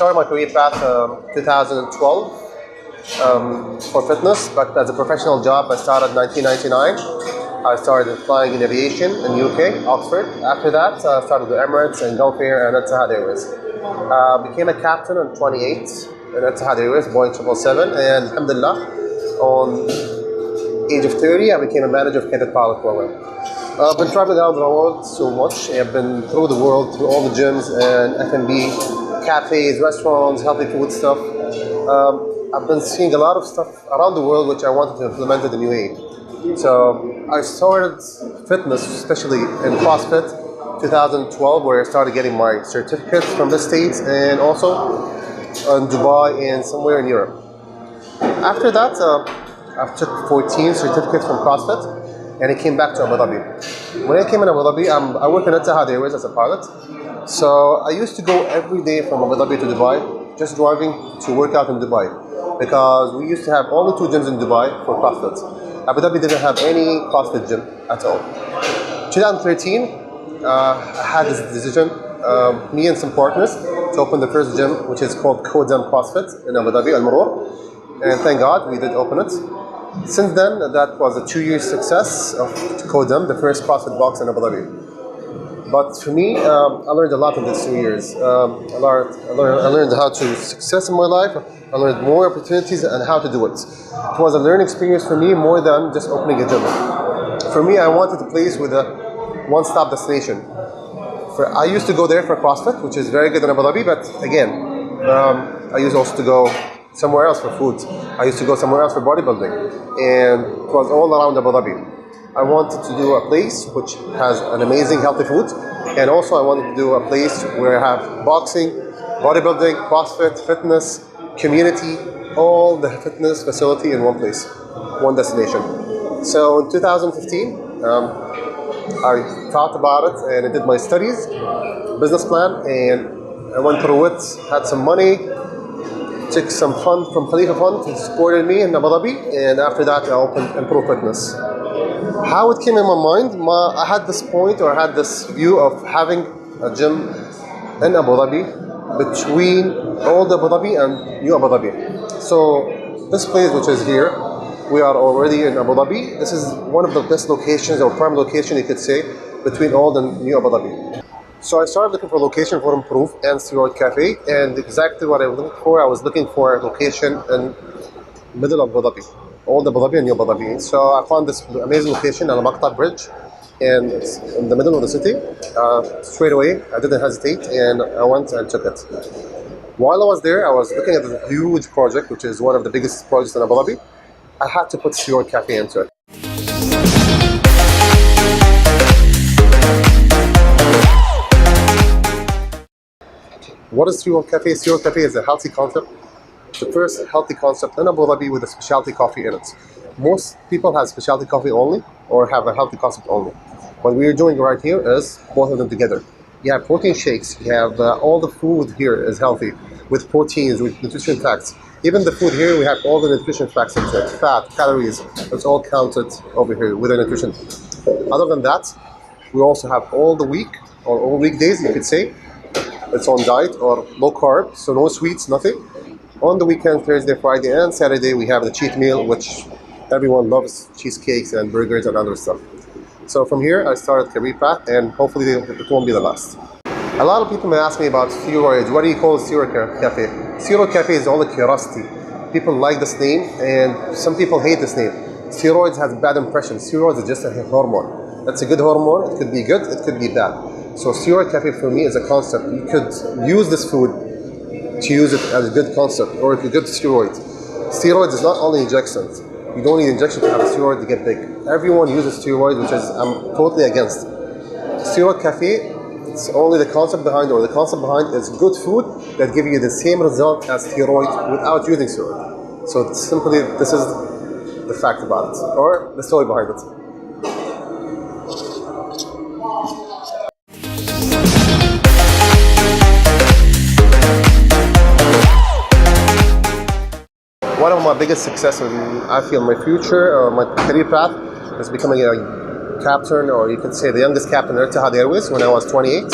started my career path 2012 for fitness, but as a professional job I started in 1999. I started flying in aviation in UK, Oxford. After that, I started with Emirates and Gulf Air and Etihad Airways. Became a captain on 28 in Etihad Airways, Boeing 777, and alhamdulillah, on age of 30, I became a manager of cadet pilot program. I've been traveling around the world so much. I've been through the world, through all the gyms and F&B, cafes, restaurants, healthy food stuff. I've been seeing a lot of stuff around the world which I wanted to implement in the UAE. So I started fitness, especially in CrossFit, 2012, where I started getting my certificates from the States and also in Dubai and somewhere in Europe. After that, I took 14 certificates from CrossFit and I came back to Abu Dhabi. When I came in Abu Dhabi, I work in Etihad Airways as a pilot. So I used to go every day from Abu Dhabi to Dubai, just driving to work out in Dubai. Because we used to have only 2 gyms in Dubai for CrossFit. Abu Dhabi didn't have any CrossFit gym at all. 2013, I had this decision, me and some partners, to open the first gym, which is called Kodam CrossFit in Abu Dhabi, Al Marur. And thank God we did open it. Since then, that was a 2-year success of Kodam, the first CrossFit box in Abu Dhabi. But for me, I learned a lot in these 2 years. I learned how to success in my life. I learned more opportunities and how to do it. It was a learning experience for me more than just opening a gym. For me, I wanted a place with a one-stop destination. I used to go there for CrossFit, which is very good in Abu Dhabi, but again, I used also to go somewhere else for food. I used to go somewhere else for bodybuilding, and it was all around Abu Dhabi. I wanted to do a place which has an amazing healthy food, and also I wanted to do a place where I have boxing, bodybuilding, CrossFit, fitness, community, all the fitness facility in one place, one destination. So in 2015, I thought about it and I did my studies, business plan, and I went through it, had some money, took some fund from Khalifa Fund to support me in Abu Dhabi, and after that I opened Improve Fitness. How it came in my mind, I had this point, or I had this view of having a gym in Abu Dhabi between old Abu Dhabi and new Abu Dhabi. So this place which is here, we are already in Abu Dhabi. This is one of the best locations, or prime location you could say, between old and new Abu Dhabi. So I started looking for a location for Improve and Steroid Cafe, and exactly what I was looking for a location in middle of Abu Dhabi, old Abu Dhabi and new Abu Dhabi. So I found this amazing location on the Maqta Bridge, and it's in the middle of the city. Straight away, I didn't hesitate, and I went and took it. While I was there, I was looking at the huge project, which is one of the biggest projects in Abu Dhabi. I had to put Steroid Cafe into it. What is Steroid Cafe? Steroid Cafe is a healthy concept. The first healthy concept in Abu Dhabi with a specialty coffee in it. Most people have specialty coffee only, or have a healthy concept only. What we are doing right here is both of them together. You have protein shakes, you have all the food here is healthy, with proteins, with nutrition facts. Even the food here, we have all the nutrition facts into it. Fat, calories, it's all counted over here with the nutrition. Other than that, we also have all the week, or all weekdays you could say, it's on diet or low carb, so no sweets, nothing. On the weekend, Thursday, Friday, and Saturday, we have the cheat meal, which everyone loves, cheesecakes and burgers and other stuff. So from here, I started career path, and hopefully it won't be the last. A lot of people may ask me about steroids. What do you call Steroid Cafe? Steroid Cafe is all the curiosity. People like this name, and some people hate this name. Steroids has bad impression. Steroids is just a hormone. That's a good hormone. It could be good, it could be bad. So Steroid Cafe for me is a concept. You could use this food to use it as a good concept, or if you get steroids. Steroids is not only injections. You don't need injection to have a steroid to get big. Everyone uses steroids, which is I'm totally against. Steroid Cafe, it's only the concept behind, or the concept behind is good food that give you the same result as steroid without using steroid. So it's simply, this is the fact about it, or the story behind it. One of my biggest successes, I feel, my future or my career path is becoming a captain, or you could say the youngest captain at Etihad Airways when I was 28.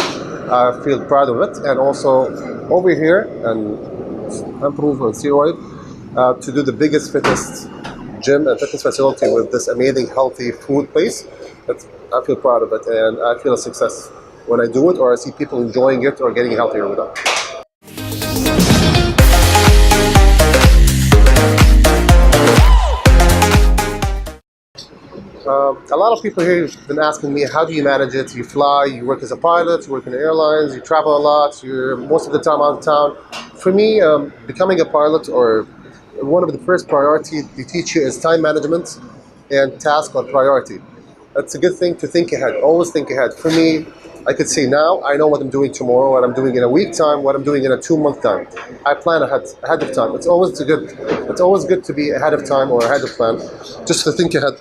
I feel proud of it. And also over here and improve on Steroid to do the biggest, fittest gym and fitness facility with this amazing, healthy food place. I feel proud of it, and I feel a success when I do it, or I see people enjoying it or getting healthier with it. A lot of people here have been asking me, how do you manage it? You fly, you work as a pilot, you work in airlines, you travel a lot, you're most of the time out of town. For me, becoming a pilot, or one of the first priorities they teach you is time management and task or priority. It's a good thing to think ahead, always think ahead. For me, I could say now, I know what I'm doing tomorrow, what I'm doing in a week time, what I'm doing in a 2 month time. I plan ahead of time. It's always good to be ahead of time or ahead of plan, just to think ahead.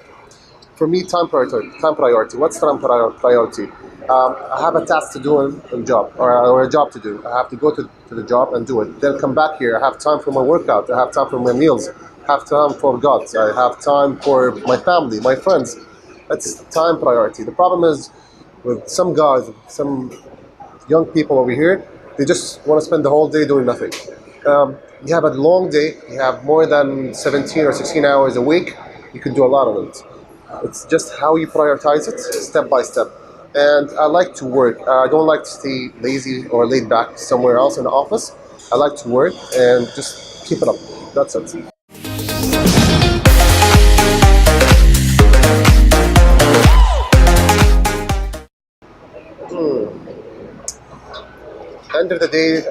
For me, time priority. What's time priority? I have a task to do in a job, or a job to do. I have to go to the job and do it. Then come back here. I have time for my workout. I have time for my meals. I have time for God. I have time for my family, my friends. That's time priority. The problem is with some guys, some young people over here, they just want to spend the whole day doing nothing. You have a long day. You have more than 17 or 16 hours a week. You can do a lot of it. It's just how you prioritize it, step by step. And I like to work. I don't like to stay lazy or laid back somewhere else in the office. I like to work and just keep it up. That's it. End of the day,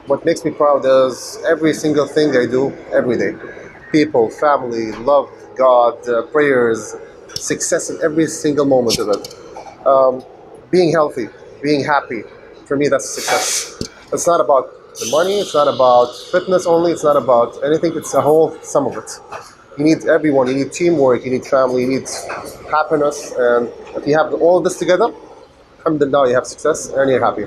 what makes me proud is every single thing I do every day. People, family, love, God, prayers, success in every single moment of it. Being healthy, being happy, for me that's success. It's not about the money, it's not about fitness only, it's not about anything, it's a whole sum of it. You need everyone, you need teamwork, you need family, you need happiness, and if you have all of this together, alhamdulillah, you have success and you're happy.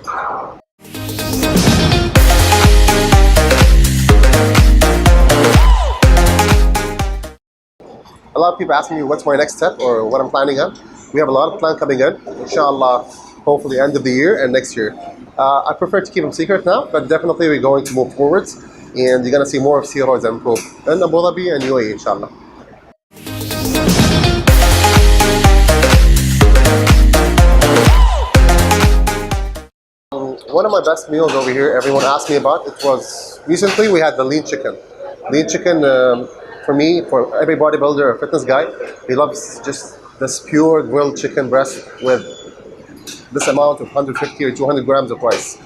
A lot of people ask me what's my next step or what I'm planning on. We have a lot of plans coming in, inshallah, hopefully end of the year and next year. I prefer to keep them secret now, but definitely we're going to move forward, and you're going to see more of Steroids improve in Abu Dhabi and UAE, inshallah. One of my best meals over here, everyone asked me about, it was recently we had the lean chicken. Lean chicken, for me, for every bodybuilder or fitness guy, he loves just this pure grilled chicken breast with this amount of 150 or 200 grams of rice.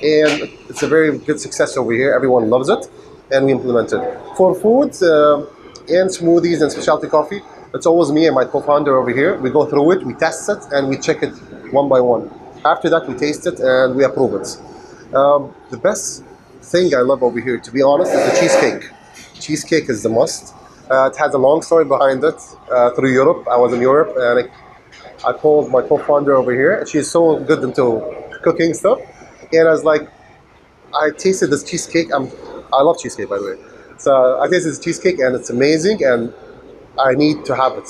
And it's a very good success over here. Everyone loves it, and we implement it. For foods and smoothies and specialty coffee, it's always me and my co-founder over here. We go through it, we test it, and we check it one by one. After that, we taste it and we approve it. The best thing I love over here, to be honest, is the cheesecake. Cheesecake is the must. It has a long story behind it. Through Europe, I was in Europe, and I called my co-founder over here. She's so good into cooking stuff, and I was like, I tasted this cheesecake. I love cheesecake, by the way. So I tasted this cheesecake, and it's amazing, and I need to have it.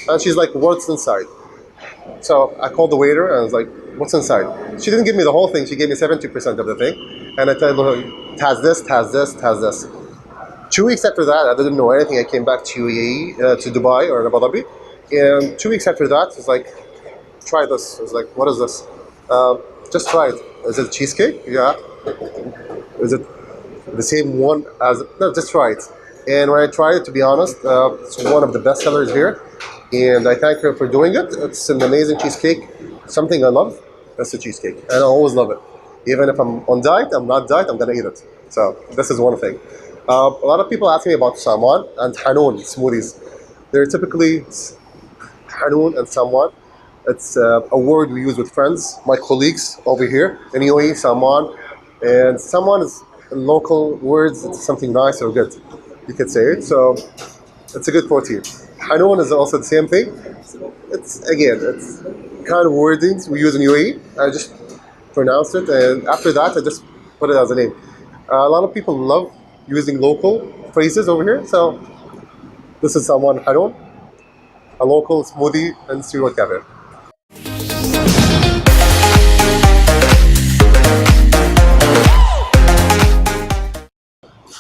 And she's like, what's inside? So I called the waiter, and I was like, what's inside? She didn't give me the whole thing. She gave me 70% of the thing, and I told her, it has this, it has this, it has this. 2 weeks after that, I didn't know anything. I came back to UAE, to Dubai or Abu Dhabi, and 2 weeks after that, it's like, try this. I was like, what is this? Just try it. Is it cheesecake? Yeah. Is it the same one as? No, just try it. And when I tried it, to be honest, it's one of the best sellers here, and I thank her for doing it. It's an amazing cheesecake. Something I love. That's the cheesecake, and I always love it. Even if I'm on diet, I'm not diet, I'm gonna eat it. So this is one thing. A lot of people ask me about salmon and hanoun smoothies. They're typically hanoun and salmon. It's a word we use with friends, my colleagues over here in UAE, salmon. And salmon is in local words, it's something nice or good. You could say it. So it's a good protein. Hanoun is also the same thing. It's kind of wordings we use in UAE. I just pronounce it, and after that, I just put it as a name. A lot of people love using local phrases over here. So this is salmon hanoun, a local smoothie and Steroid cafe.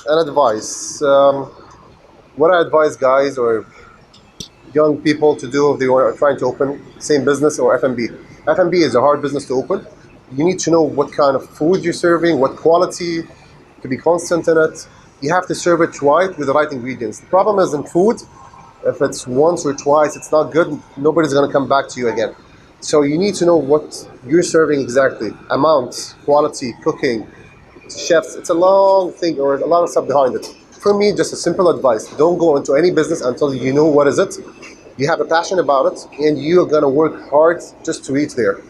an advice. What I advise guys or young people to do if they are trying to open same business or F&B. F&B is a hard business to open. You need to know what kind of food you're serving, what quality, to be constant in it. You have to serve it right with the right ingredients. The problem is in food, if it's once or twice, it's not good, nobody's going to come back to you again. So you need to know what you're serving exactly. Amount, quality, cooking, chefs. It's a long thing or a lot of stuff behind it. For me, just a simple advice. Don't go into any business until you know what is it. You have a passion about it and you're going to work hard just to reach there.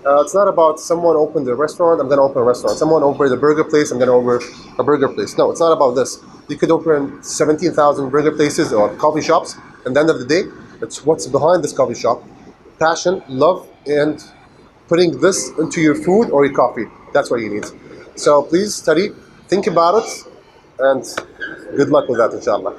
It's not about someone opened a restaurant, I'm going to open a restaurant. Someone opened a burger place, I'm going to open a burger place. No, it's not about this. You could open 17,000 burger places or coffee shops. And at the end of the day, it's what's behind this coffee shop. Passion, love, and putting this into your food or your coffee. That's what you need. So please study, think about it, and good luck with that, inshallah.